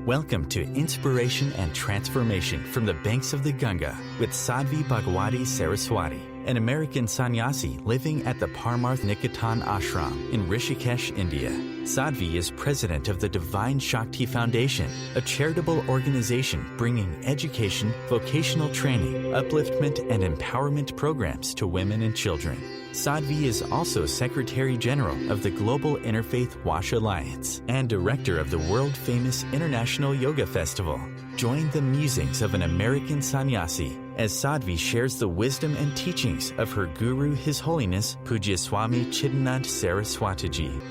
Welcome to Inspiration and Transformation from the Banks of the Ganga with Sadhvi Bhagawati Saraswati, an American sannyasi living at the Parmarth Niketan ashram in Rishikesh, India. Sadhvi is president of the Divine Shakti Foundation, a charitable organization bringing education, vocational training, upliftment, and empowerment programs to women and children. Sadhvi is also Secretary General of the Global Interfaith Wash Alliance and Director of the world-famous International Yoga Festival. Join the musings of an American sannyasi as Sadhvi shares the wisdom and teachings of her guru, His Holiness Pujya Swami Chidanand Saraswatiji.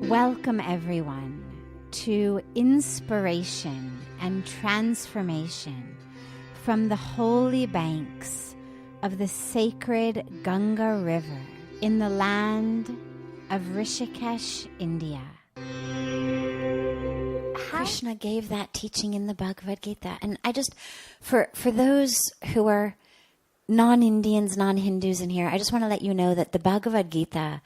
Welcome, everyone, to Inspiration and Transformation from the holy banks of the sacred Ganga River in the land of Rishikesh, India. Krishna gave that teaching in the Bhagavad Gita. And I just, for those who are non-Indians, non-Hindus in here, I just want to let you know that the Bhagavad Gita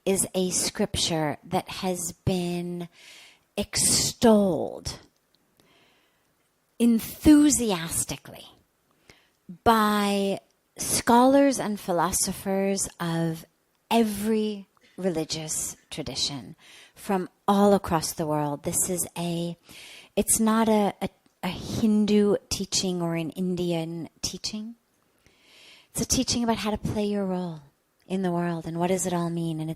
is a scripture that has been extolled enthusiastically by scholars and philosophers of every religious tradition from all across the world. This is it's not a Hindu teaching or an Indian teaching. It's a teaching about how to play your role in the world and what does it all mean. And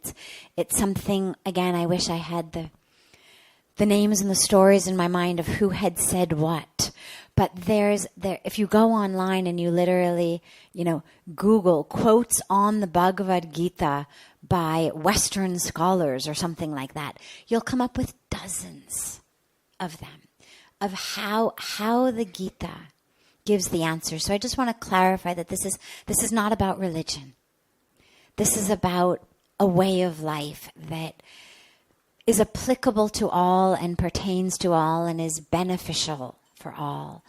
it's something, again, I wish I had the names and the stories in my mind of who had said what. But if you go online and you literally, Google quotes on the Bhagavad Gita by Western scholars or something like that, you'll come up with dozens of them, of how the Gita gives the answer. So I just want to clarify that this is not about religion. This is about a way of life that is applicable to all and pertains to all and is beneficial for all.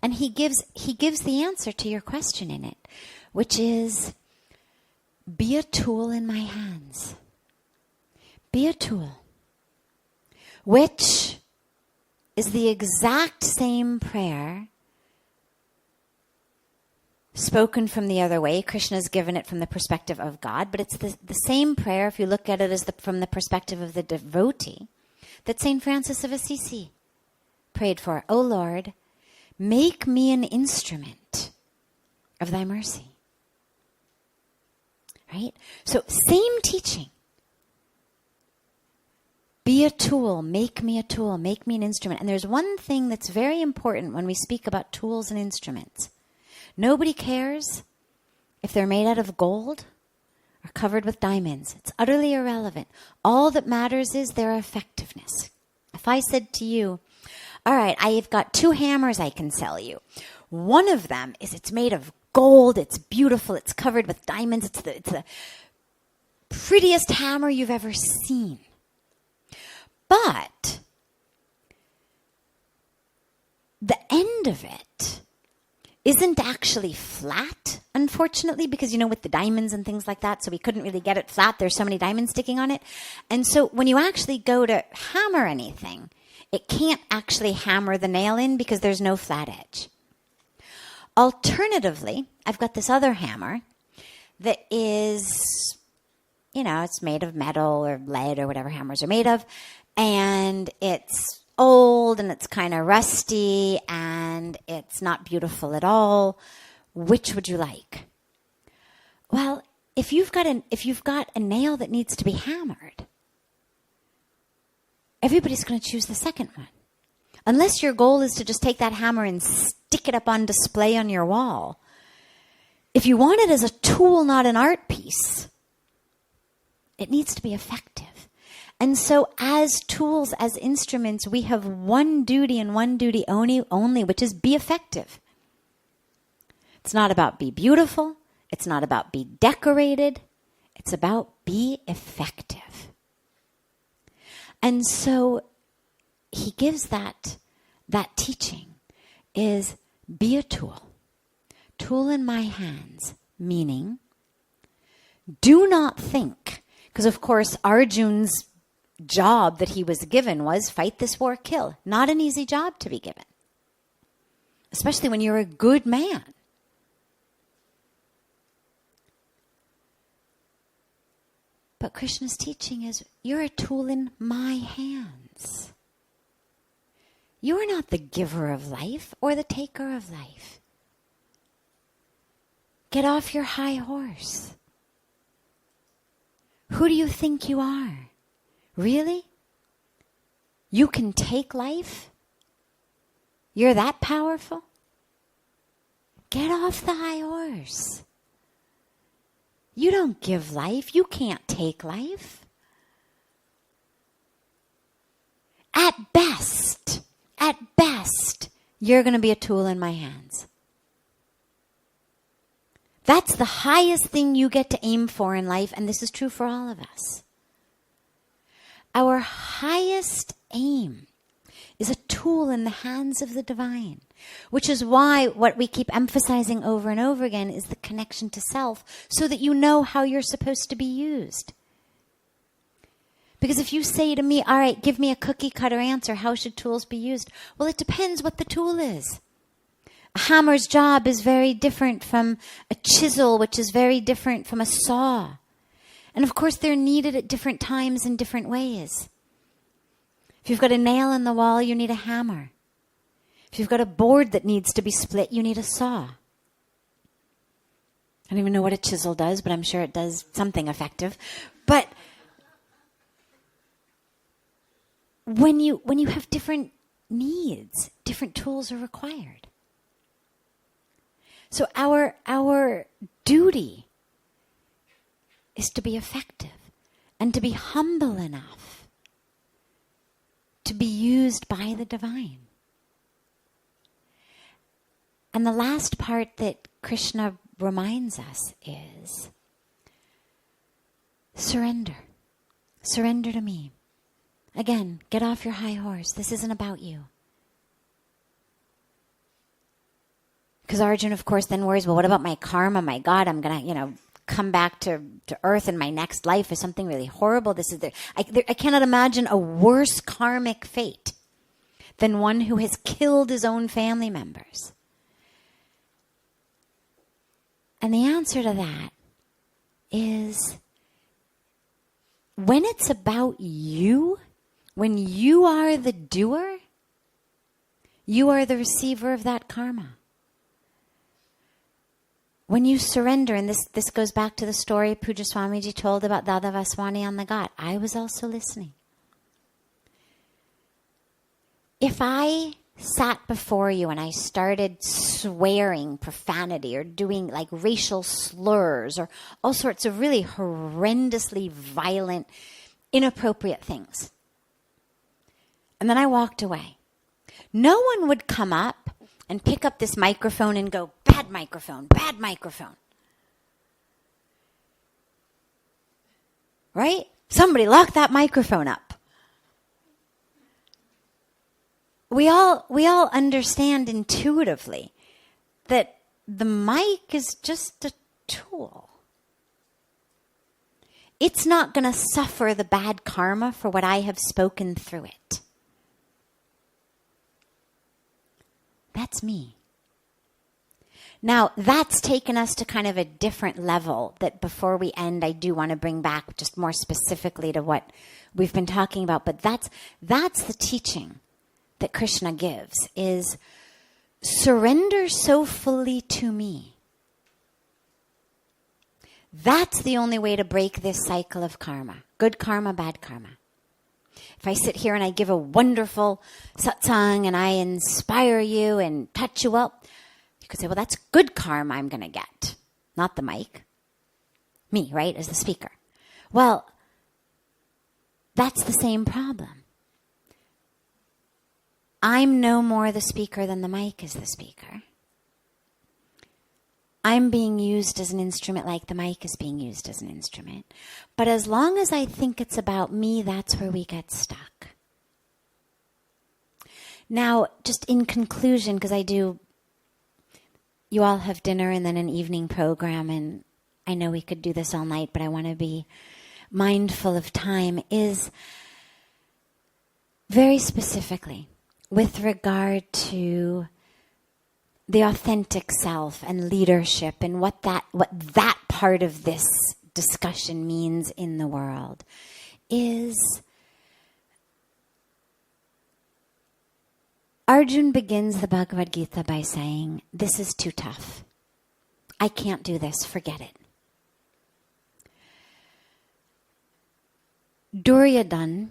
And he gives the answer to your question in it, which is, be a tool in my hands. Be a tool. Which is the exact same prayer spoken from the other way. Krishna's given it from the perspective of God, but it's the same prayer, if you look at it as from the perspective of the devotee, that St. Francis of Assisi prayed for. O Lord, make me an instrument of thy mercy. Right? So same teaching. Be a tool, make me an instrument. And there's one thing that's very important when we speak about tools and instruments. Nobody cares if they're made out of gold or covered with diamonds. It's utterly irrelevant. All that matters is their effectiveness. If I said to you, all right, I've got 2 hammers I can sell you. One of them is it's made of gold, it's beautiful, it's covered with diamonds, it's the prettiest hammer you've ever seen. But the end of it isn't actually flat, unfortunately, because, with the diamonds and things like that, so we couldn't really get it flat. There's so many diamonds sticking on it. And so when you actually go to hammer anything, it can't actually hammer the nail in because there's no flat edge. Alternatively, I've got this other hammer that is, it's made of metal or lead or whatever hammers are made of, and it's old and it's kind of rusty and it's not beautiful at all. Which would you like? Well, if you've got a nail that needs to be hammered, everybody's going to choose the second one. Unless your goal is to just take that hammer and stick it up on display on your wall. If you want it as a tool, not an art piece, it needs to be effective. And so as tools, as instruments, we have one duty and one duty only, which is be effective. It's not about be beautiful. It's not about be decorated. It's about be effective. And so he gives that teaching is be a tool. Tool in my hands, meaning Do not think, because of course Arjun's job that he was given was fight this war, kill. Not an easy job to be given, especially when you're a good man. But Krishna's teaching is, you're a tool in my hands. You are not the giver of life or the taker of life. Get off your high horse. Who do you think you are? Really? You can take life? You're that powerful? Get off the high horse. You don't give life. You can't take life. At best, you're going to be a tool in my hands. That's the highest thing you get to aim for in life, and this is true for all of us. Our highest aim is a tool in the hands of the divine, which is why what we keep emphasizing over and over again is the connection to self, so that you know how you're supposed to be used. Because if you say to me, all right, give me a cookie cutter answer, how should tools be used? Well, it depends what the tool is. A hammer's job is very different from a chisel, which is very different from a saw. And of course, they're needed at different times in different ways. If you've got a nail in the wall, you need a hammer. If you've got a board that needs to be split, you need a saw. I don't even know what a chisel does, but I'm sure it does something effective. But when you have different needs, different tools are required. So our duty is to be effective and to be humble enough to be used by the divine. And the last part that Krishna reminds us is surrender. Surrender to me. Again, get off your high horse. This isn't about you. Because Arjun, of course, then worries, well, what about my karma? My God, I'm going to, come back to earth in my next life. Is something really horrible? I cannot imagine a worse karmic fate than one who has killed his own family members. And the answer to that is, when it's about you, when you are the doer, you are the receiver of that karma. When you surrender, and this goes back to the story Pujya Swamiji told about Dada Vaswani on the Ghat. I was also listening. If I sat before you and I started swearing profanity or doing like racial slurs or all sorts of really horrendously violent, inappropriate things, and then I walked away, no one would come up and pick up this microphone and go, bad microphone, bad microphone. Right? Somebody lock that microphone up. We all understand intuitively that the mic is just a tool. It's not going to suffer the bad karma for what I have spoken through it. That's me. Now, that's taken us to kind of a different level that before we end, I do want to bring back just more specifically to what we've been talking about. But that's the teaching that Krishna gives, is surrender so fully to me. That's the only way to break this cycle of karma. Good karma, bad karma. If I sit here and I give a wonderful satsang and I inspire you and touch you up, you could say, well, that's good karma I'm going to get. Not the mic. Me, right, as the speaker. Well, that's the same problem. I'm no more the speaker than the mic is the speaker. I'm being used as an instrument like the mic is being used as an instrument. But as long as I think it's about me, that's where we get stuck. Now, just in conclusion, because you all have dinner and then an evening program, and I know we could do this all night, but I want to be mindful of time, is very specifically with regard to the authentic self and leadership and what that part of this discussion means in the world, is Arjun begins the Bhagavad Gita by saying, this is too tough. I can't do this, forget it. Duryodhana,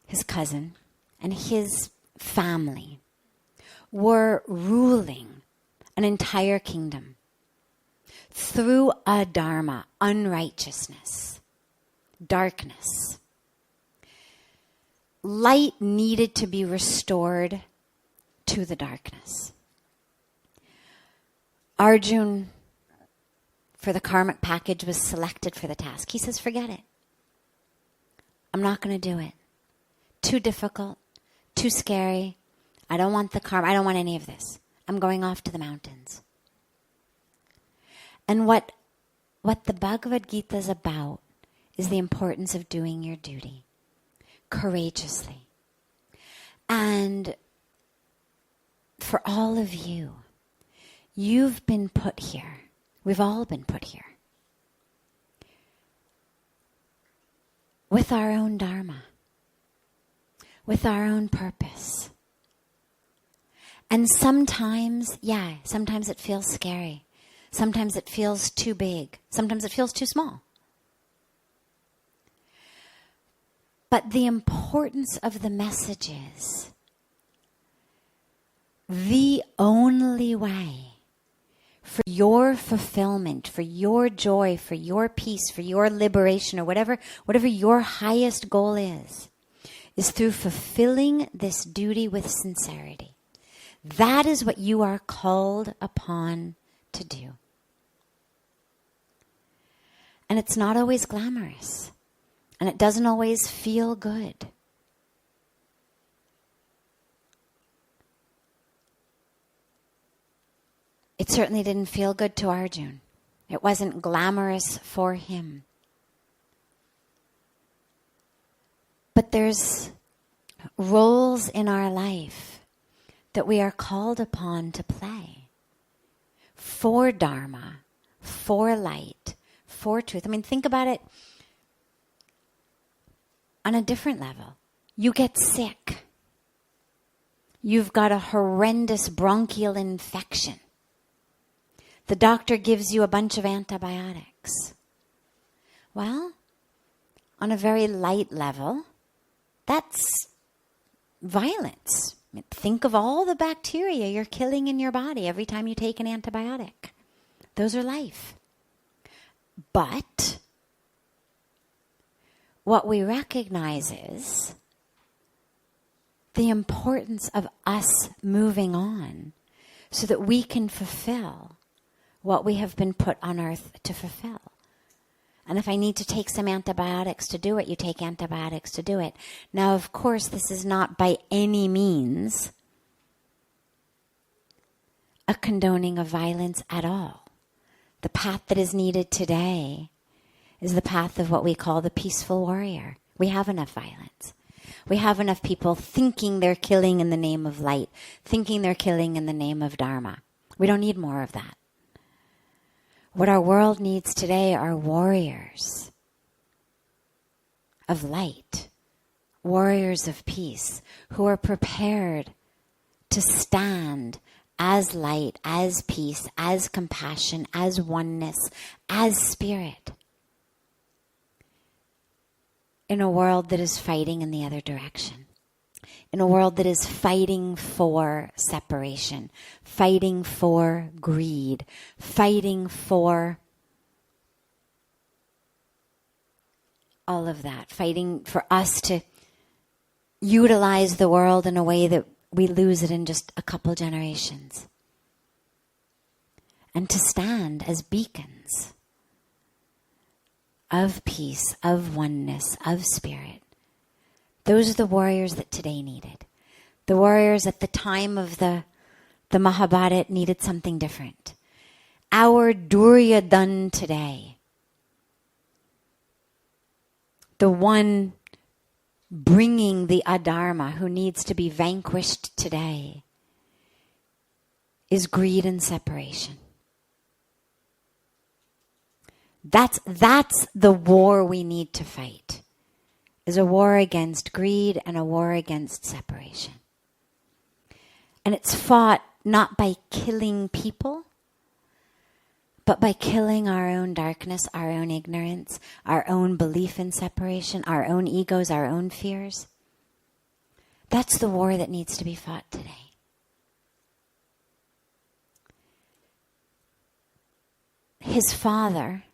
his cousin, and his family were ruling an entire kingdom through adharma, unrighteousness, darkness. Light needed to be restored to the darkness. Arjun, for the karmic package, was selected for the task. He says, forget it. I'm not going to do it. Too difficult, too scary. I don't want the karma. I don't want any of this. I'm going off to the mountains. And what the Bhagavad Gita is about is the importance of doing your duty courageously. And for all of you, you've been put here. We've all been put here with our own dharma, with our own purpose. And sometimes it feels scary. Sometimes it feels too big. Sometimes it feels too small. But the importance of the message is the only way for your fulfillment, for your joy, for your peace, for your liberation, or whatever your highest goal is through fulfilling this duty with sincerity. That is what you are called upon to do. And it's not always glamorous. And it doesn't always feel good. It certainly didn't feel good to Arjun. It wasn't glamorous for him. But there's roles in our life that we are called upon to play for dharma, for light, for truth. I mean, think about it on a different level. You get sick. You've got a horrendous bronchial infection. The doctor gives you a bunch of antibiotics. Well, on a very light level, that's violence. I mean, think of all the bacteria you're killing in your body every time you take an antibiotic. Those are life. But what we recognize is the importance of us moving on so that we can fulfill what we have been put on earth to fulfill. And if I need to take some antibiotics to do it, you take antibiotics to do it. Now, of course, this is not by any means a condoning of violence at all. The path that is needed today is the path of what we call the peaceful warrior. We have enough violence. We have enough people thinking they're killing in the name of light, thinking they're killing in the name of dharma. We don't need more of that. What our world needs today are warriors of light, warriors of peace, who are prepared to stand as light, as peace, as compassion, as oneness, as spirit, in a world that is fighting in the other direction. In a world that is fighting for separation, fighting for greed, fighting for all of that, fighting for us to utilize the world in a way that we lose it in just a couple generations. And to stand as beacons of peace, of oneness, of spirit. Those are the warriors that today needed. The warriors at the time of the Mahabharata needed something different. our Duryodhan today, the one bringing the adharma who needs to be vanquished today, is greed and separation. That's the war we need to fight, is a war against greed and a war against separation. And it's fought not by killing people, but by killing our own darkness, our own ignorance, our own belief in separation, our own egos, our own fears. That's the war that needs to be fought today. His father,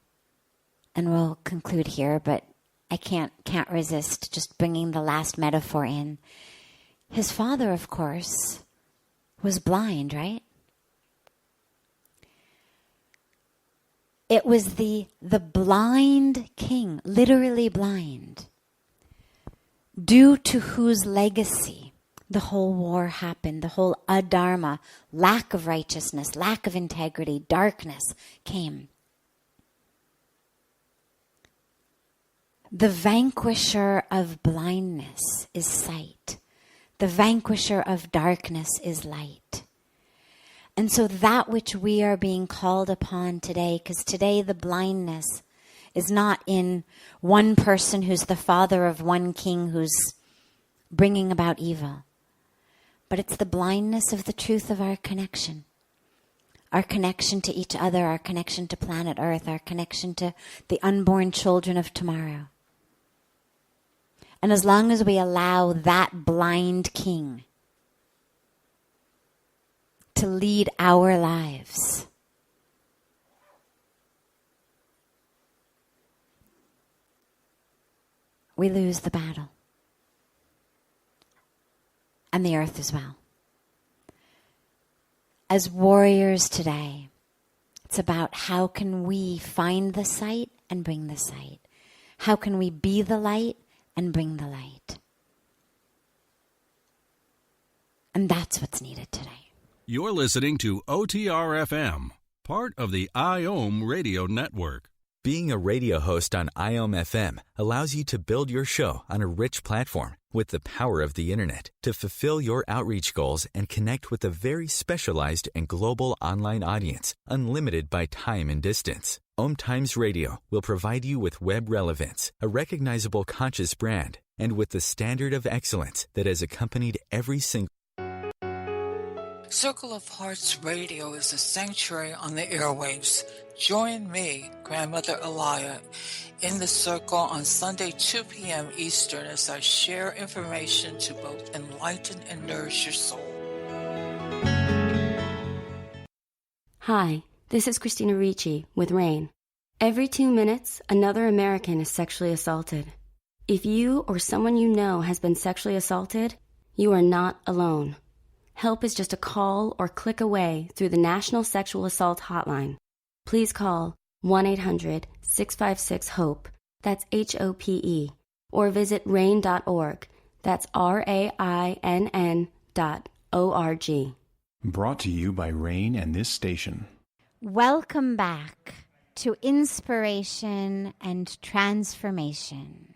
and we'll conclude here, but I can't resist just bringing the last metaphor in. His father, of course, was blind, right? It was the blind king, literally blind, due to whose legacy the whole war happened, the whole adharma, lack of righteousness, lack of integrity, darkness came. The vanquisher of blindness is sight. The vanquisher of darkness is light. And so that which we are being called upon today, because today the blindness is not in one person who's the father of one king who's bringing about evil, but it's the blindness of the truth of our connection to each other, our connection to planet Earth, our connection to the unborn children of tomorrow. And as long as we allow that blind king to lead our lives, we lose the battle. And the earth as well. As warriors today, it's about how can we find the sight and bring the sight? How can we be the light and bring the light? And that's what's needed today. You're listening to OTR-FM, part of the IOM radio network. Being a radio host on IOM FM allows you to build your show on a rich platform with the power of the internet to fulfill your outreach goals and connect with a very specialized and global online audience, unlimited by time and distance. OMTimes Radio will provide you with web relevance, a recognizable conscious brand, and with the standard of excellence that has accompanied every single Circle of Hearts Radio is a sanctuary on the airwaves. Join me, Grandmother Elia, in the circle on Sunday, 2 p.m. Eastern as I share information to both enlighten and nourish your soul. Hi, this is Christina Ricci with RAIN. Every 2 minutes, another American is sexually assaulted. If you or someone you know has been sexually assaulted, you are not alone. Help is just a call or click away through the National Sexual Assault Hotline. Please call 1-800-656-HOPE, that's HOPE, or visit RAIN.org, that's RAINN.org. Brought to you by RAIN and this station. Welcome back to Inspiration and Transformation.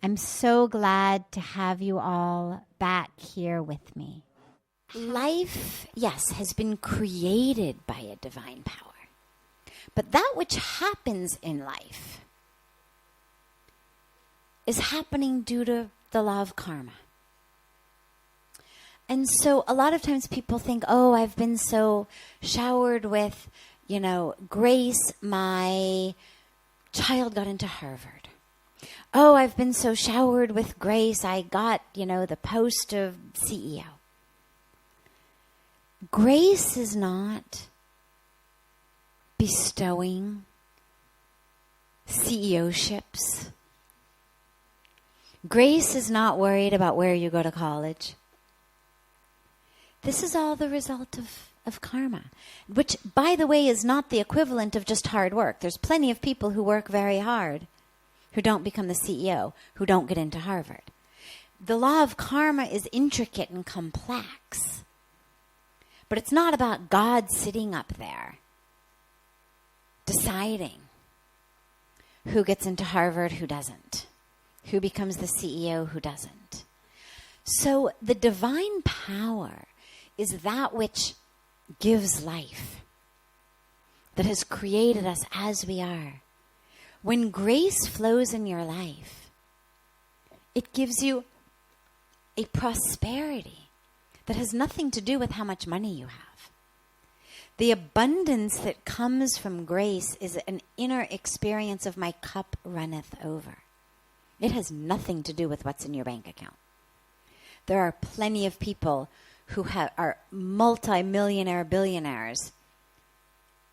I'm so glad to have you all back here with me. Life, yes, has been created by a divine power. But that which happens in life is happening due to the law of karma. And so a lot of times people think, oh, I've been so showered with, grace, my child got into Harvard. Oh, I've been so showered with grace, I got, the post of CEO. Grace is not bestowing CEOships. Grace is not worried about where you go to college. This is all the result of karma, which, by the way, is not the equivalent of just hard work. There's plenty of people who work very hard who don't become the CEO, who don't get into Harvard. The law of karma is intricate and complex. But it's not about God sitting up there deciding who gets into Harvard, who doesn't, who becomes the CEO, who doesn't. So the divine power is that which gives life, that has created us as we are. When grace flows in your life, it gives you a prosperity that has nothing to do with how much money you have. The abundance that comes from grace is an inner experience of my cup runneth over. It has nothing to do with what's in your bank account. There are plenty of people who are multi-millionaire billionaires,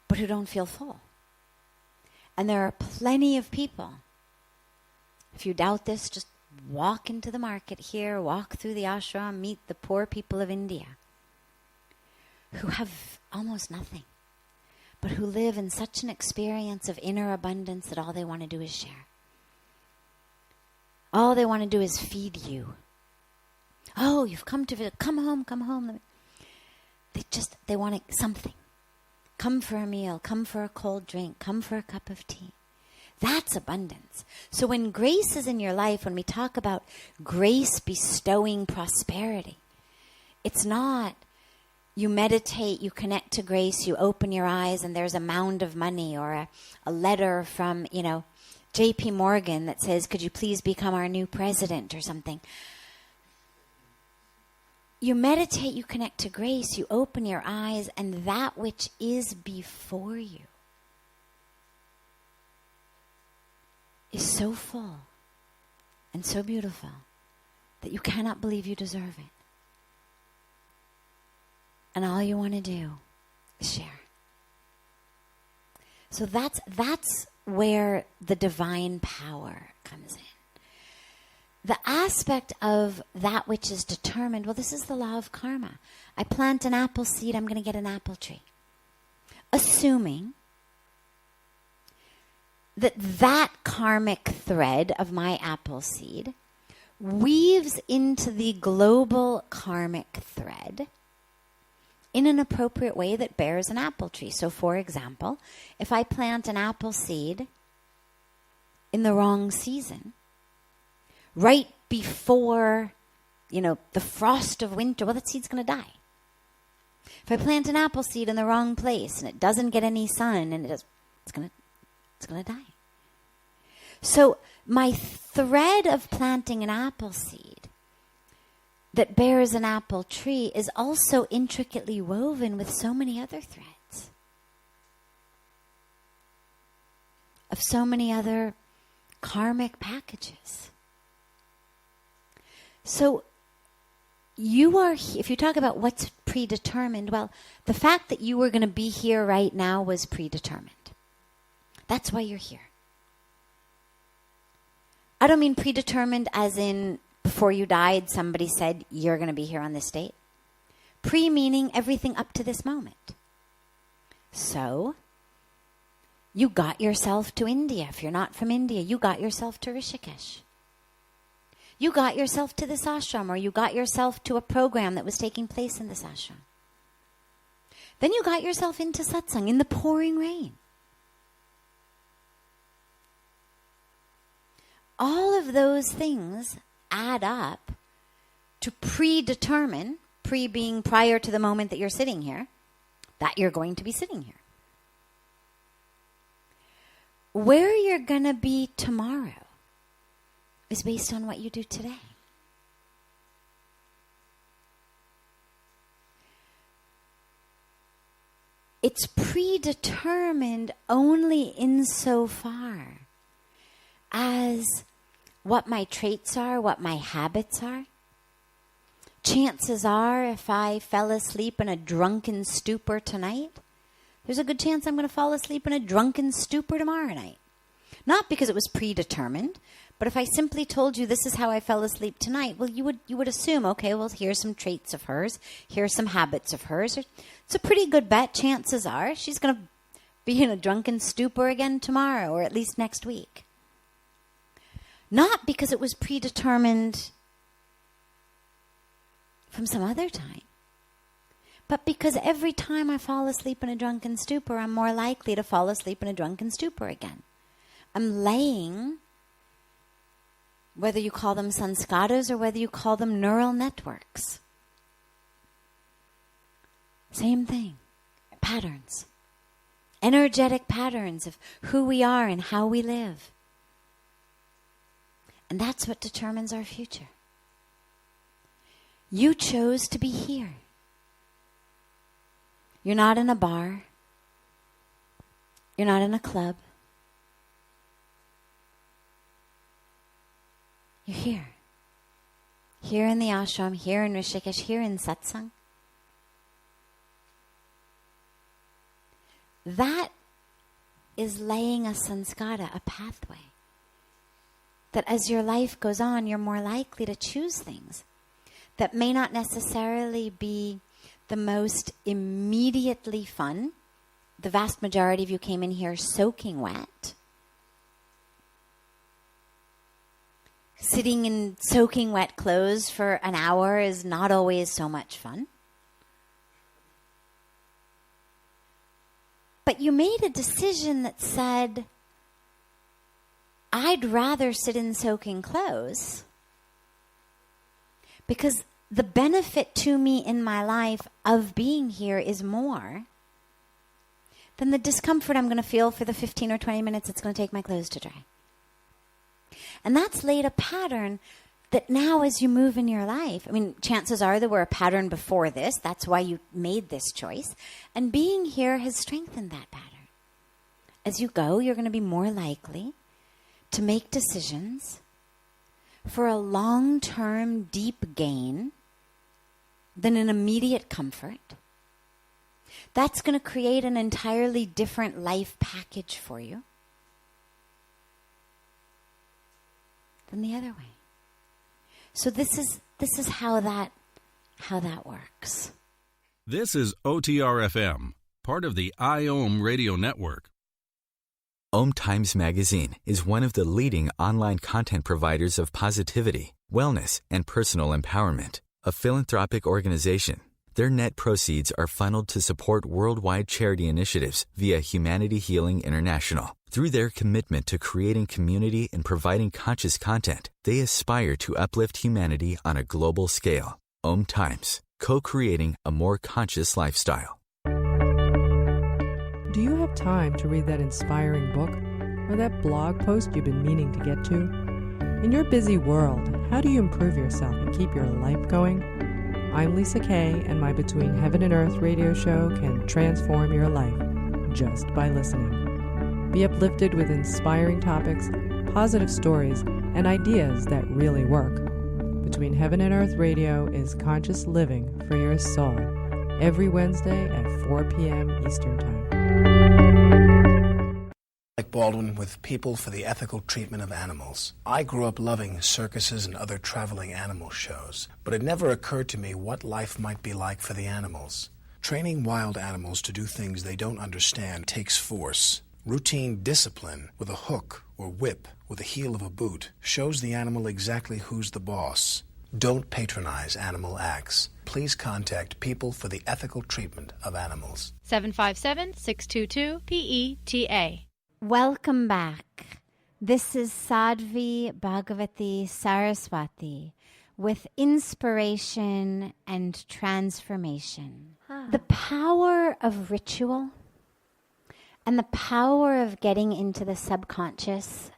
but who don't feel full. And there are plenty of people, if you doubt this, just walk into the market here, walk through the ashram, meet the poor people of India, who have almost nothing, but who live in such an experience of inner abundance that all they want to do is share. All they want to do is feed you. Oh, you've come to visit. Come home, come home. They want something. Come for a meal. Come for a cold drink. Come for a cup of tea. That's abundance. So when grace is in your life, when we talk about grace bestowing prosperity, it's not you meditate, you connect to grace, you open your eyes, and there's a mound of money or a letter from, J.P. Morgan that says, could you please become our new president or something. You meditate, you connect to grace, you open your eyes, and that which is before you is so full and so beautiful that you cannot believe you deserve it. And all you want to do is share. So that's where the divine power comes in. The aspect of that which is determined, well, this is the law of karma. I plant an apple seed, I'm going to get an apple tree. Assuming that karmic thread of my apple seed weaves into the global karmic thread in an appropriate way that bears an apple tree. So, for example, if I plant an apple seed in the wrong season, right before, the frost of winter, well, that seed's going to die. If I plant an apple seed in the wrong place and it doesn't get any sun, and it's going to die. So my thread of planting an apple seed that bears an apple tree is also intricately woven with so many other threads of so many other karmic packages. So you are, if you talk about what's predetermined, well, the fact that you were going to be here right now was predetermined. That's why you're here. I don't mean predetermined as in before you died, somebody said you're going to be here on this date. Pre meaning everything up to this moment. So, you got yourself to India. If you're not from India, you got yourself to Rishikesh. You got yourself to this ashram, or you got yourself to a program that was taking place in this ashram. Then you got yourself into satsang in the pouring rain. All of those things add up to predetermine, pre being prior to the moment that you're sitting here, that you're going to be sitting here. Where you're going to be tomorrow is based on what you do today. It's predetermined only insofar as what my traits are, what my habits are. Chances are, if I fell asleep in a drunken stupor tonight, there's a good chance I'm going to fall asleep in a drunken stupor tomorrow night. Not because it was predetermined, but if I simply told you this is how I fell asleep tonight, well, you would assume, okay, well, here's some traits of hers, here's some habits of hers. It's a pretty good bet. Chances are she's going to be in a drunken stupor again tomorrow, or at least next week. Not because it was predetermined from some other time, but because every time I fall asleep in a drunken stupor, I'm more likely to fall asleep in a drunken stupor again. I'm laying, whether you call them sanskaras or whether you call them neural networks. Same thing. Patterns. Energetic patterns of who we are and how we live. And that's what determines our future. You chose to be here. You're not in a bar. You're not in a club. You're here. Here in the ashram, here in Rishikesh, here in Satsang. That is laying a sanskara, a pathway. That as your life goes on, you're more likely to choose things that may not necessarily be the most immediately fun. The vast majority of you came in here soaking wet. Sitting in soaking wet clothes for an hour is not always so much fun. But you made a decision that said, I'd rather sit in soaking clothes because the benefit to me in my life of being here is more than the discomfort I'm going to feel for the 15 or 20 minutes it's going to take my clothes to dry. And that's laid a pattern that now as you move in your life, I mean, chances are there were a pattern before this. That's why you made this choice. And being here has strengthened that pattern. As you go, you're going to be more likely to make decisions for a long-term deep gain than an immediate comfort. That's going to create an entirely different life package for you than the other way. So this is how that works. This is OTR-FM, part of the IOM radio network. OMTimes magazine is one of the leading online content providers of positivity, wellness, and personal empowerment. A philanthropic organization, their net proceeds are funneled to support worldwide charity initiatives via Humanity Healing International. Through their commitment to creating community and providing conscious content, they aspire to uplift humanity on a global scale. OMTimes, co-creating a more conscious lifestyle. Do you have time to read that inspiring book or that blog post you've been meaning to get to? In your busy world, how do you improve yourself and keep your life going? I'm Lisa Kay, and my Between Heaven and Earth radio show can transform your life just by listening. Be uplifted with inspiring topics, positive stories, and ideas that really work. Between Heaven and Earth radio is conscious living for your soul, every Wednesday at 4 p.m. Eastern Time. Like Baldwin with People for the Ethical Treatment of Animals. I grew up loving circuses and other traveling animal shows, but it never occurred to me what life might be like for the animals. Training wild animals to do things they don't understand takes force. Routine discipline with a hook or whip with the heel of a boot shows the animal exactly who's the boss. Don't patronize animal acts. Please contact People for the Ethical Treatment of Animals. 757-622-PETA. Welcome back. This is Sadhvi Bhagawati Saraswati with inspiration and transformation. The power of ritual and the power of getting into the subconscious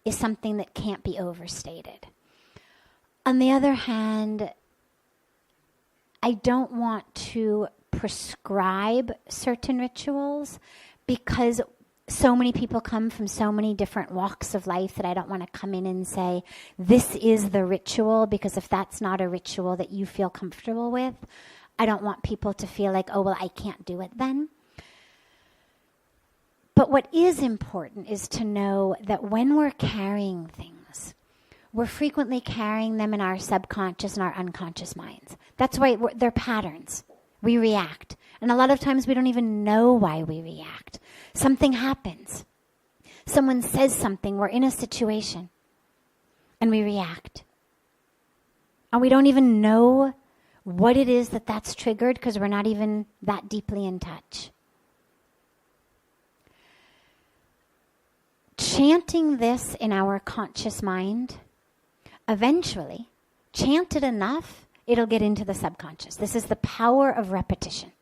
is something that can't be overstated. On the other hand, I don't want to prescribe certain rituals because so many people come from so many different walks of life that I don't want to come in and say, this is the ritual, because if that's not a ritual that you feel comfortable with, I don't want people to feel like, oh, well, I can't do it then. But what is important is to know that when we're carrying things, we're frequently carrying them in our subconscious and our unconscious minds. That's why they're patterns. We react. And a lot of times we don't even know why we react. Something happens. Someone says something. We're in a situation. And we react. And we don't even know what it is that's triggered, because we're not even that deeply in touch. Chanting this in our conscious mind, eventually, chant it enough, it'll get into the subconscious. This is the power of repetition.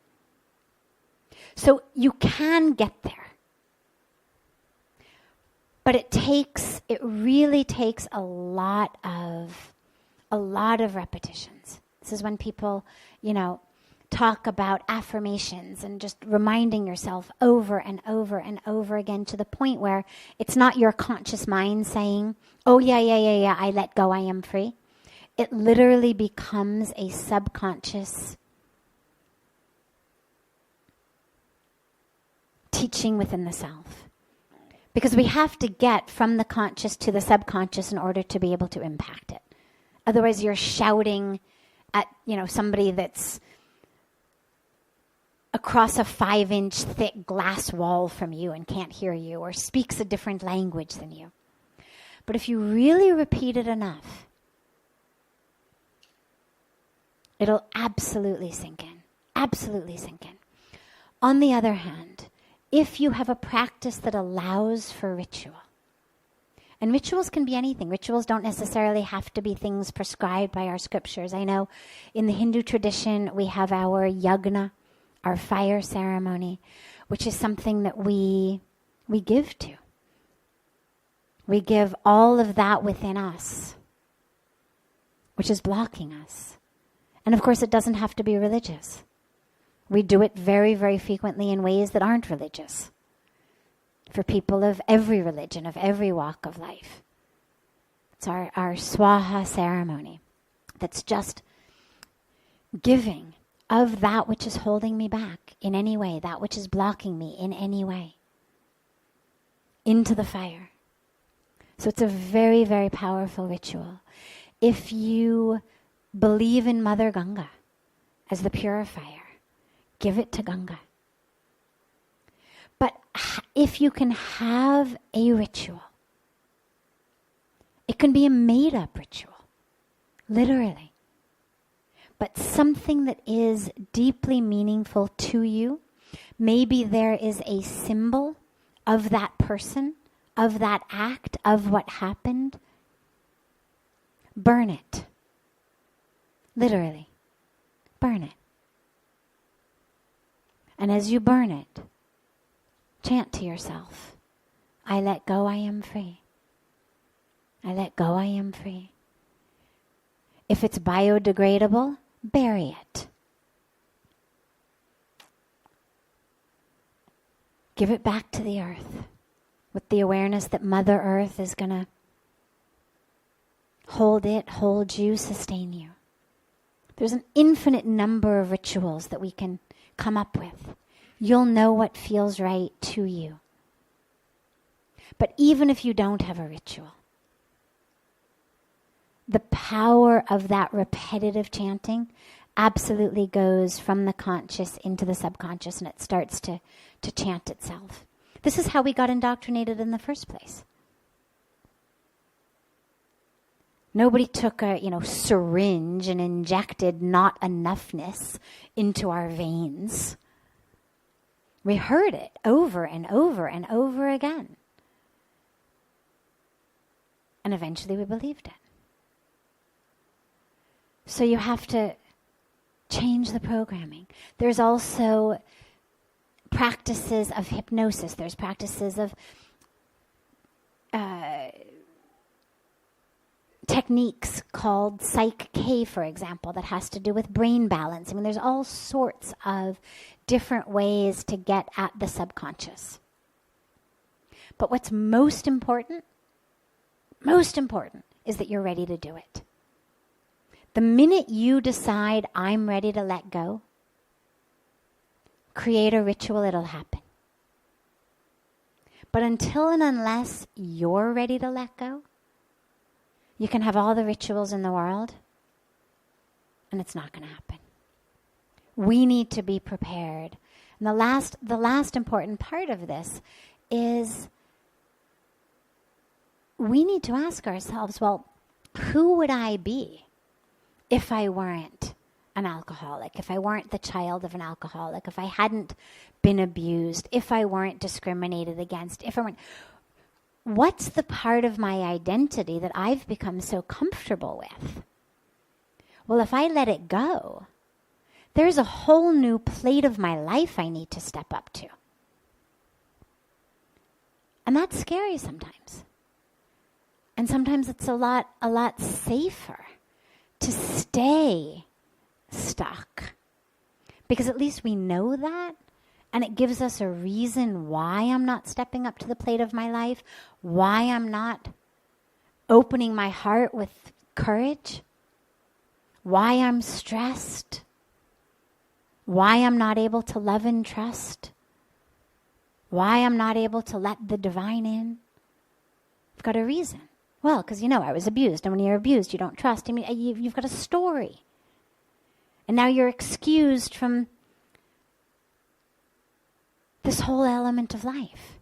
So you can get there. But it really takes a lot of repetitions. This is when people, talk about affirmations and just reminding yourself over and over and over again, to the point where it's not your conscious mind saying, oh yeah, I let go, I am free. It literally becomes a subconscious teaching within the self. Because we have to get from the conscious to the subconscious in order to be able to impact it. Otherwise you're shouting at, somebody that's across a 5-inch thick glass wall from you and can't hear you, or speaks a different language than you. But if you really repeat it enough, it'll absolutely sink in. Absolutely sink in. On the other hand, if you have a practice that allows for ritual, and rituals can be anything. Rituals don't necessarily have to be things prescribed by our scriptures. I know in the Hindu tradition we have our yagna, our fire ceremony, which is something that we give to. We give all of that within us, which is blocking us. And of course, it doesn't have to be religious. We do it very, very frequently in ways that aren't religious. For people of every religion, of every walk of life. It's our swaha ceremony. That's just giving of that which is holding me back in any way, that which is blocking me in any way, into the fire. So it's a very, very powerful ritual. If you believe in Mother Ganga as the purifier, give it to Ganga. But if you can have a ritual, it can be a made-up ritual, literally. But something that is deeply meaningful to you. Maybe there is a symbol of that person, of that act, of what happened. Burn it. Literally. Burn it. And as you burn it, chant to yourself, I let go, I am free. I let go, I am free. If it's biodegradable, bury it. Give it back to the earth with the awareness that Mother Earth is going to hold it, hold you, sustain you. There's an infinite number of rituals that we can come up with. You'll know what feels right to you. But even if you don't have a ritual, the power of that repetitive chanting absolutely goes from the conscious into the subconscious, and it starts to chant itself. This is how we got indoctrinated in the first place. Nobody took a syringe and injected not enoughness into our veins. We heard it over and over and over again. And eventually we believed it. So you have to change the programming. There's also practices of hypnosis. There's practices of techniques called Psych K, for example, that has to do with brain balance. I mean, there's all sorts of different ways to get at the subconscious. But what's most important is that you're ready to do it. The minute you decide, I'm ready to let go, create a ritual, it'll happen. But until and unless you're ready to let go, you can have all the rituals in the world, and it's not going to happen. We need to be prepared. And the last important part of this is we need to ask ourselves, well, who would I be if I weren't an alcoholic, if I weren't the child of an alcoholic, if I hadn't been abused, if I weren't discriminated against, if I weren't, what's the part of my identity that I've become so comfortable with? Well, if I let it go, there's a whole new plate of my life I need to step up to. And that's scary sometimes. And sometimes it's a lot safer to stay stuck. Because at least we know that, and it gives us a reason why I'm not stepping up to the plate of my life, why I'm not opening my heart with courage, why I'm stressed, why I'm not able to love and trust, why I'm not able to let the divine in. I've got a reason. Well, because I was abused, and when you're abused, you don't trust. I mean, you've got a story. And now you're excused from this whole element of life.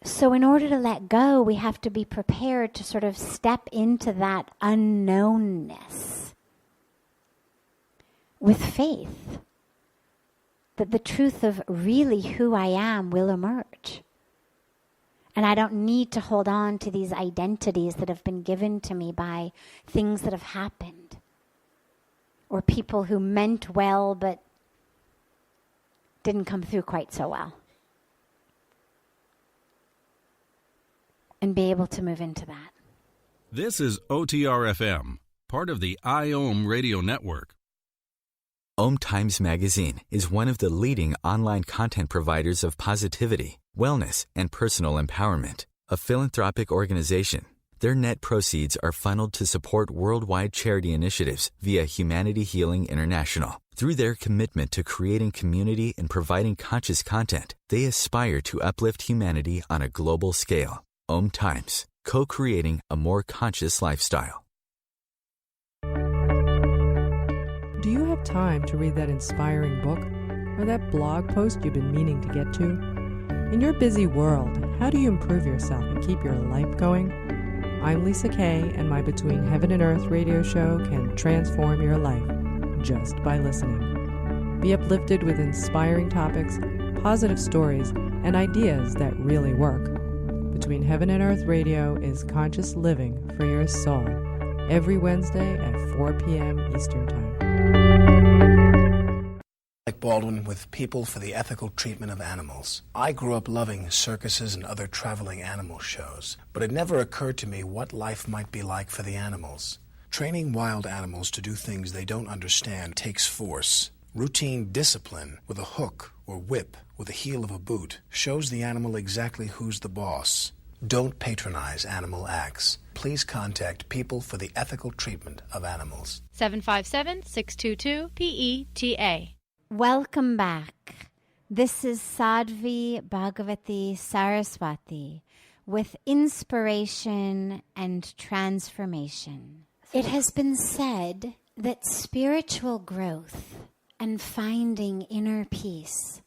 So in order to let go, we have to be prepared to sort of step into that unknownness with faith that the truth of really who I am will emerge. And I don't need to hold on to these identities that have been given to me by things that have happened, or people who meant well but didn't come through quite so well. And be able to move into that. This is OTR-FM, part of the IOM radio network. OMTimes magazine is one of the leading online content providers of positivity, wellness, and personal empowerment. A philanthropic organization, their net proceeds are funneled to support worldwide charity initiatives via Humanity Healing International. Through their commitment to creating community and providing conscious content, they aspire to uplift humanity on a global scale. OMTimes, co-creating a more conscious lifestyle. Do you have time to read that inspiring book or that blog post you've been meaning to get to? In your busy world, how do you improve yourself and keep your life going? I'm Lisa Kay, and my Between Heaven and Earth radio show can transform your life just by listening. Be uplifted with inspiring topics, positive stories, and ideas that really work. Between Heaven and Earth radio is conscious living for your soul, every Wednesday at 4 p.m. Eastern Time. Like Baldwin with People for the Ethical Treatment of Animals. I grew up loving circuses and other traveling animal shows, but it never occurred to me what life might be like for the animals. Training wild animals to do things they don't understand takes force. Routine discipline with a hook or whip with the heel of a boot shows the animal exactly who's the boss. Don't patronize animal acts. Please contact People for the Ethical Treatment of Animals. 757-622-PETA. Welcome back. This is Sadhvi Bhagawati Saraswati with inspiration and transformation. It has been said that spiritual growth and finding inner peace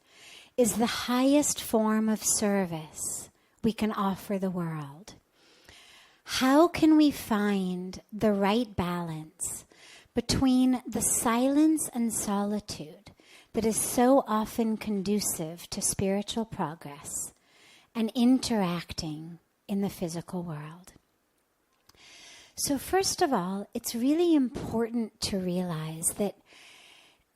is the highest form of service we can offer the world. How can we find the right balance between the silence and solitude that is so often conducive to spiritual progress and interacting in the physical world? So first of all, it's really important to realize that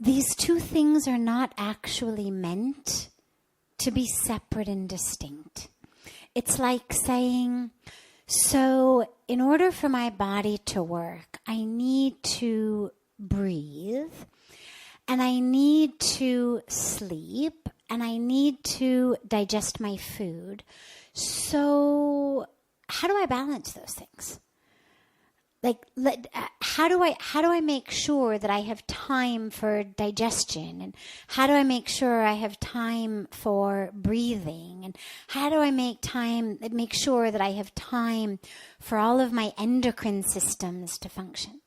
these two things are not actually meant to be separate and distinct. It's like saying, so in order for my body to work, I need to breathe, and I need to sleep, and I need to digest my food. So how do I balance those things? Like, how do I make sure that I have time for digestion? And how do I make sure I have time for breathing? And how do I make sure that I have time for all of my endocrine systems to function?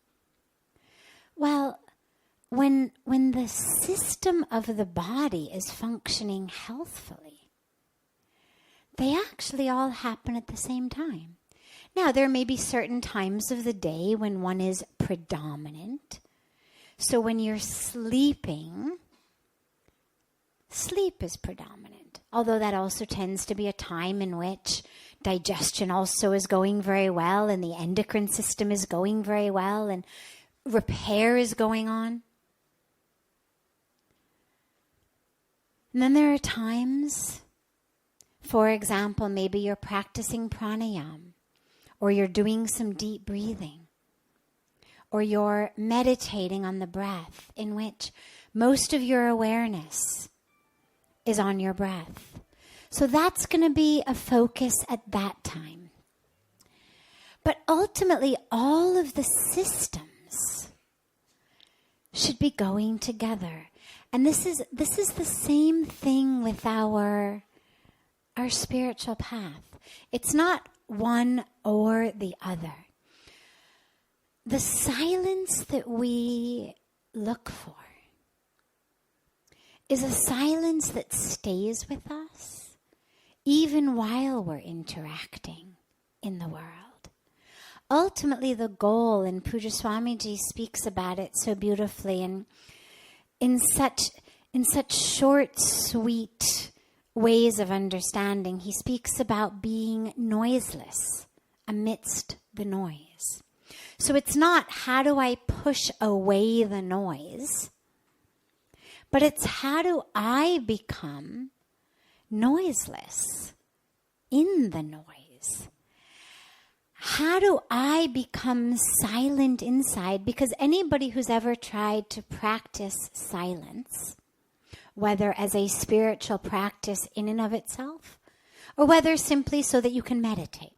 Well, when the system of the body is functioning healthfully, they actually all happen at the same time. Now, there may be certain times of the day when one is predominant. So when you're sleeping, sleep is predominant. Although that also tends to be a time in which digestion also is going very well, and the endocrine system is going very well, and repair is going on. And then there are times, for example, maybe you're practicing pranayama, or you're doing some deep breathing, or you're meditating on the breath, in which most of your awareness is on your breath. So that's going to be a focus at that time. But ultimately, all of the systems should be going together. And this is the same thing with our spiritual path. It's not one or the other. The silence that we look for is a silence that stays with us even while we're interacting in the world. Ultimately, the goal, and Pujya Swamiji speaks about it so beautifully, and in such short, sweet ways of understanding, he speaks about being noiseless amidst the noise. So it's not how do I push away the noise, but it's how do I become noiseless in the noise? How do I become silent inside? Because anybody who's ever tried to practice silence, whether as a spiritual practice in and of itself, or whether simply so that you can meditate.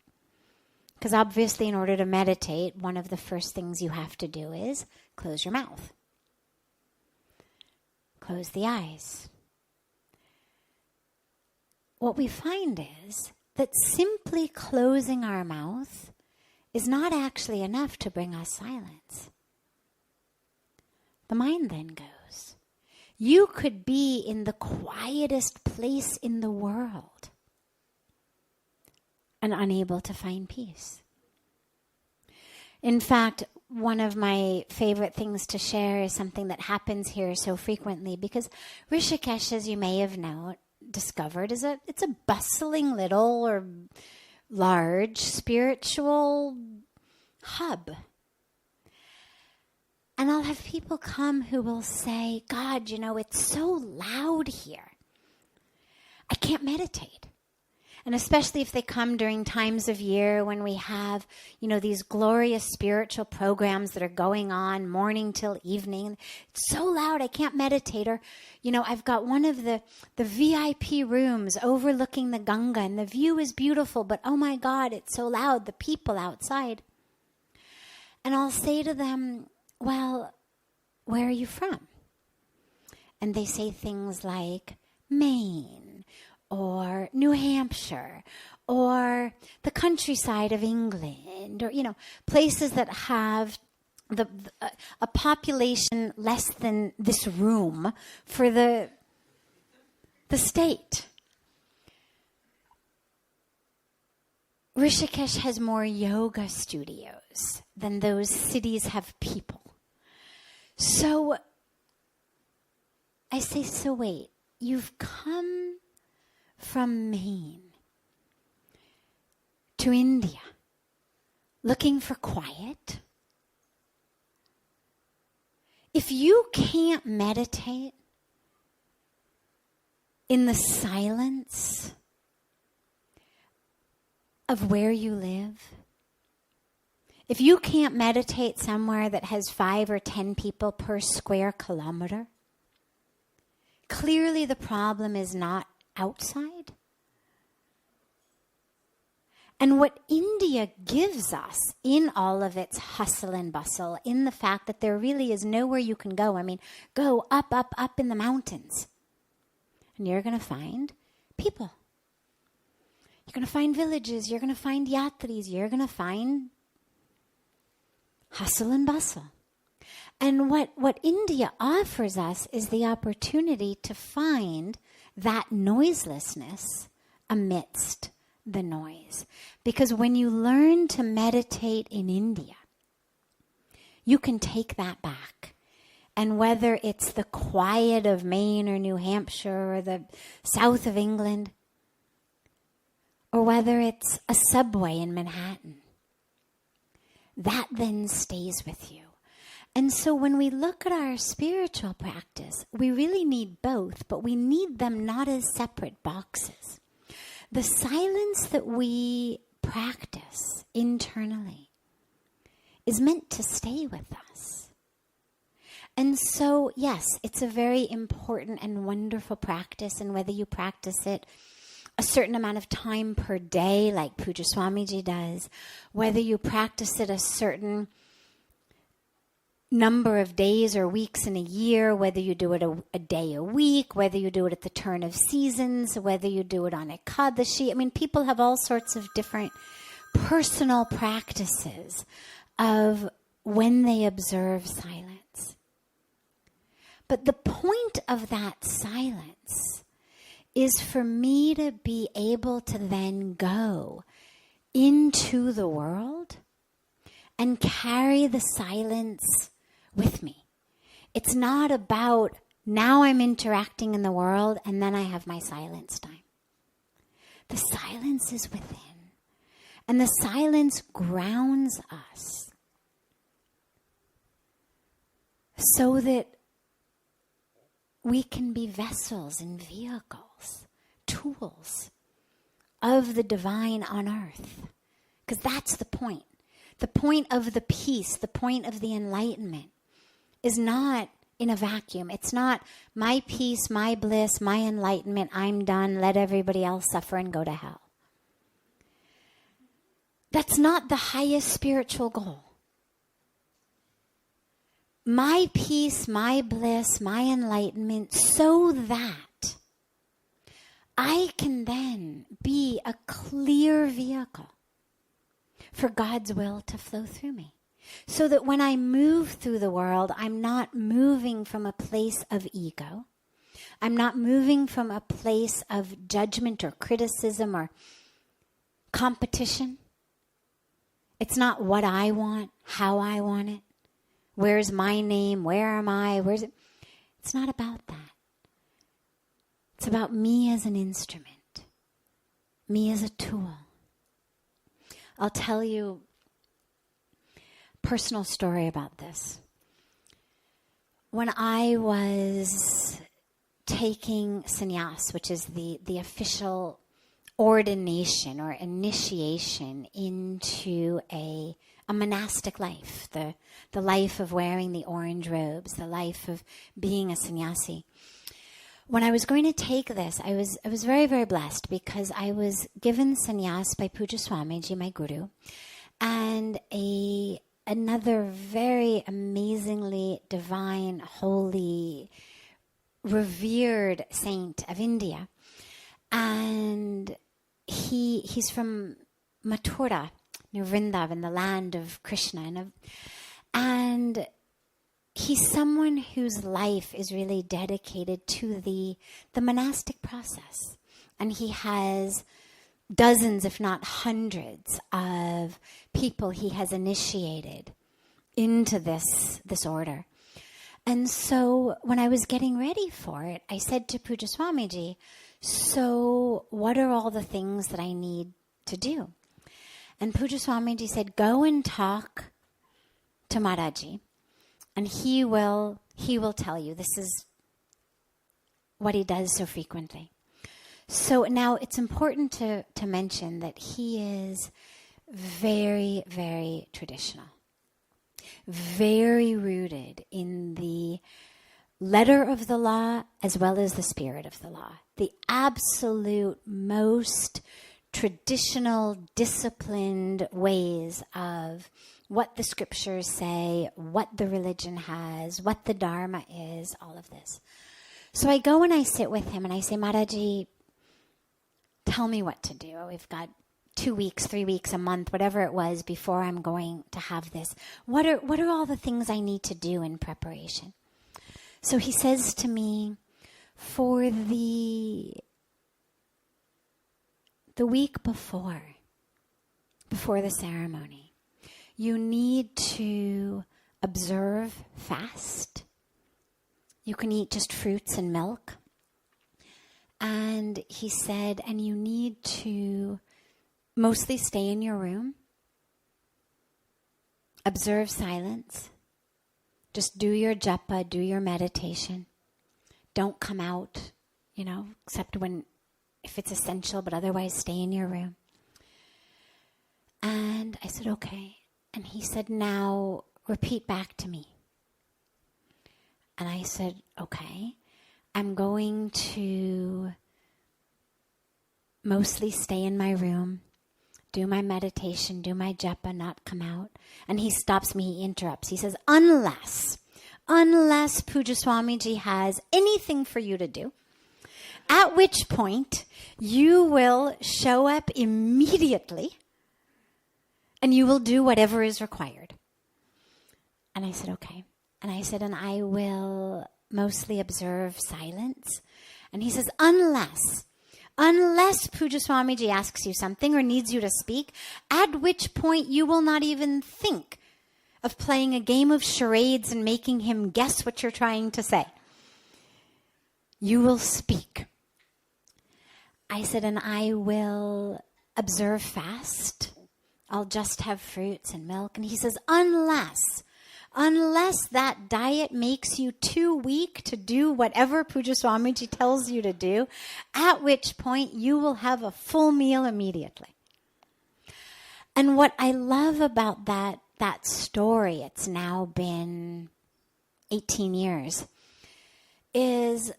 Because obviously in order to meditate, one of the first things you have to do is close your mouth. Close the eyes. What we find is that simply closing our mouth is not actually enough to bring us silence. The mind then goes. You could be in the quietest place in the world and unable to find peace. In fact, one of my favorite things to share is something that happens here so frequently, because Rishikesh, as you may have discovered, it's a bustling little or large spiritual hub. And I'll have people come who will say, God, it's so loud here. I can't meditate. And especially if they come during times of year when we have, these glorious spiritual programs that are going on morning till evening. It's so loud, I can't meditate. Or, I've got one of the VIP rooms overlooking the Ganga, and the view is beautiful, but oh my God, it's so loud, the people outside. And I'll say to them, well, where are you from? And they say things like Maine, or New Hampshire, or the countryside of England, or, places that have a population less than this room for the state. Rishikesh has more yoga studios than those cities have people. So I say, so wait, you've come from Maine to India looking for quiet. If you can't meditate in the silence of where you live, if you can't meditate somewhere that has 5 or 10 people per square kilometer, clearly the problem is not outside. And what India gives us in all of its hustle and bustle, in the fact that there really is nowhere you can go. I mean, go up, up, up in the mountains, and you're going to find people. You're going to find villages. You're going to find yatris. You're going to find hustle and bustle. And what India offers us is the opportunity to find that noiselessness amidst the noise. Because when you learn to meditate in India, you can take that back. And whether it's the quiet of Maine or New Hampshire or the south of England, or whether it's a subway in Manhattan, that then stays with you. And so when we look at our spiritual practice, we really need both, but we need them not as separate boxes. The silence that we practice internally is meant to stay with us. And so, yes, it's a very important and wonderful practice, and whether you practice it a certain amount of time per day, like Pujya Swamiji does, whether you practice it a certain number of days or weeks in a year, whether you do it a day a week, whether you do it at the turn of seasons, whether you do it on Ekadashi. I mean, people have all sorts of different personal practices of when they observe silence. But the point of that silence is for me to be able to then go into the world and carry the silence with me. It's not about now I'm interacting in the world and then I have my silence time. The silence is within. And the silence grounds us so that we can be vessels and vehicles, tools of the divine on earth. Because that's the point. The point of the peace, the point of the enlightenment is not in a vacuum. It's not my peace, my bliss, my enlightenment, I'm done, let everybody else suffer and go to hell. That's not the highest spiritual goal. My peace, my bliss, my enlightenment, so that I can then be a clear vehicle for God's will to flow through me. So that when I move through the world, I'm not moving from a place of ego. I'm not moving from a place of judgment or criticism or competition. It's not what I want, how I want it. Where's my name? Where am I? Where's it? It's not about that. It's about me as an instrument, me as a tool. I'll tell you a personal story about this. When I was taking sannyas, which is the official ordination or initiation into a monastic life, the life of wearing the orange robes, the life of being a sannyasi. When I was going to take this, I was very, very blessed because I was given sannyas by Pujya Swamiji, my guru, and another very amazingly divine, holy, revered saint of India. And he's from Mathura, near Vrindavan, the land of Krishna. And he's someone whose life is really dedicated to the monastic process. And he has dozens, if not hundreds, of people he has initiated into this order. And so when I was getting ready for it, I said to Pujya Swamiji, so what are all the things that I need to do? And Pujya Swamiji said, go and talk to Maharaji, and he will tell you. This is what he does so frequently. So now it's important to mention that he is very, very traditional, very rooted in the letter of the law as well as the spirit of the law. The absolute most traditional, disciplined ways of what the scriptures say, what the religion has, what the Dharma is, all of this. So I go and I sit with him and I say, Maharaji, tell me what to do. We've got 2 weeks, 3 weeks, a month, whatever it was before I'm going to have this. What are all the things I need to do in preparation? So he says to me, for the the week before the ceremony, you need to observe fast. You can eat just fruits and milk. And he said, and you need to mostly stay in your room. Observe silence. Just do your japa, do your meditation. Don't come out, except if it's essential, but otherwise stay in your room. And I said, okay. And he said, now repeat back to me. And I said, okay. I'm going to mostly stay in my room, do my meditation, do my japa, not come out. And he stops me, he interrupts. He says, unless Puja Swamiji has anything for you to do, at which point you will show up immediately and you will do whatever is required. And I said, okay. And I said, and I will mostly observe silence. And he says, unless Puja Swamiji asks you something or needs you to speak, at which point you will not even think of playing a game of charades and making him guess what you're trying to say. You will speak. I said, and I will observe fast. I'll just have fruits and milk. And he says, unless that diet makes you too weak to do whatever Puja Swamiji tells you to do, at which point you will have a full meal immediately. And what I love about that story, it's now been 18 years, is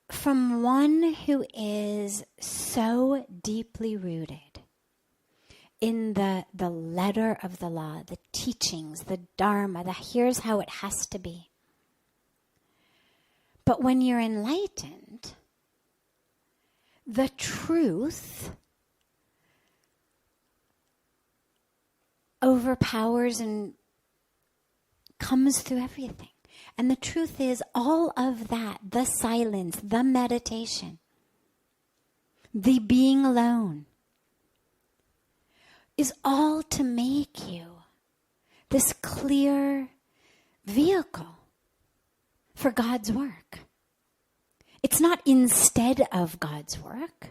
from one who is so deeply rooted in the letter of the law, the teachings, the dharma, here's how it has to be. But when you're enlightened, the truth overpowers and comes through everything. And the truth is, all of that, the silence, the meditation, the being alone, is all to make you this clear vehicle for God's work. It's not instead of God's work.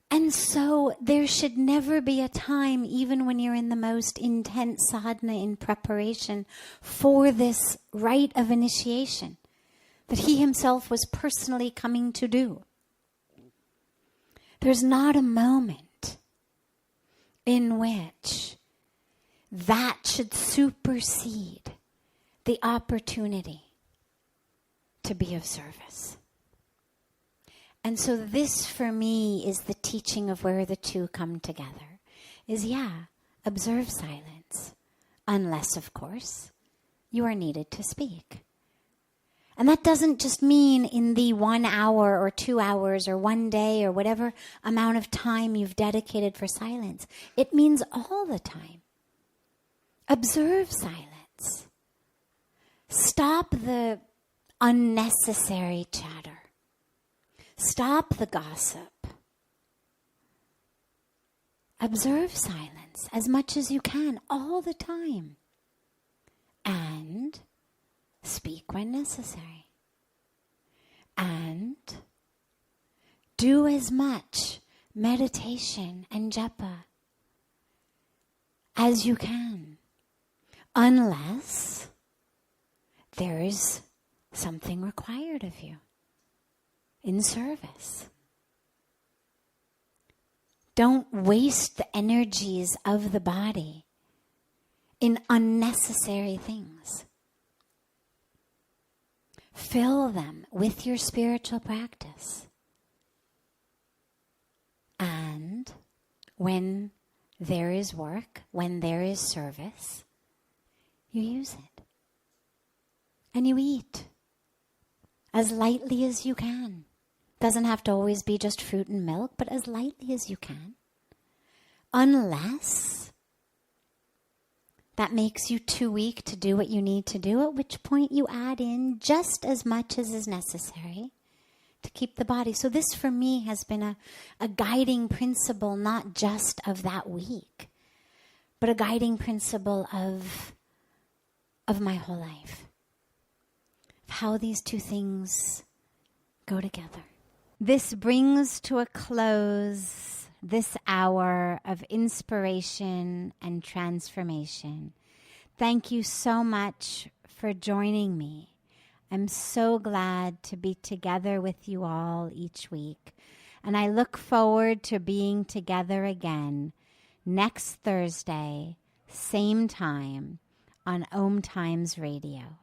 And so there should never be a time, even when you're in the most intense sadhana in preparation for this rite of initiation that he himself was personally coming to do. There's not a moment in which that should supersede the opportunity to be of service. And so this, for me, is the teaching of where the two come together. Is, observe silence. Unless, of course, you are needed to speak. And that doesn't just mean in the 1 hour or 2 hours or 1 day or whatever amount of time you've dedicated for silence. It means all the time. Observe silence. Stop the unnecessary chatter. Stop the gossip. Observe silence as much as you can, all the time. And speak when necessary. And do as much meditation and japa as you can, unless there is something required of you in service. Don't waste the energies of the body in unnecessary things. Fill them with your spiritual practice. And when there is work, when there is service, you use it. And you eat as lightly as you can. Doesn't have to always be just fruit and milk, but as lightly as you can. Unless that makes you too weak to do what you need to do, at which point you add in just as much as is necessary to keep the body. So this for me has been a guiding principle, not just of that week, but a guiding principle of my whole life, of how these two things go together. This brings to a close this hour of inspiration and transformation. Thank you so much for joining me. I'm so glad to be together with you all each week, and I look forward to being together again next Thursday, same time, on OMTimes Radio.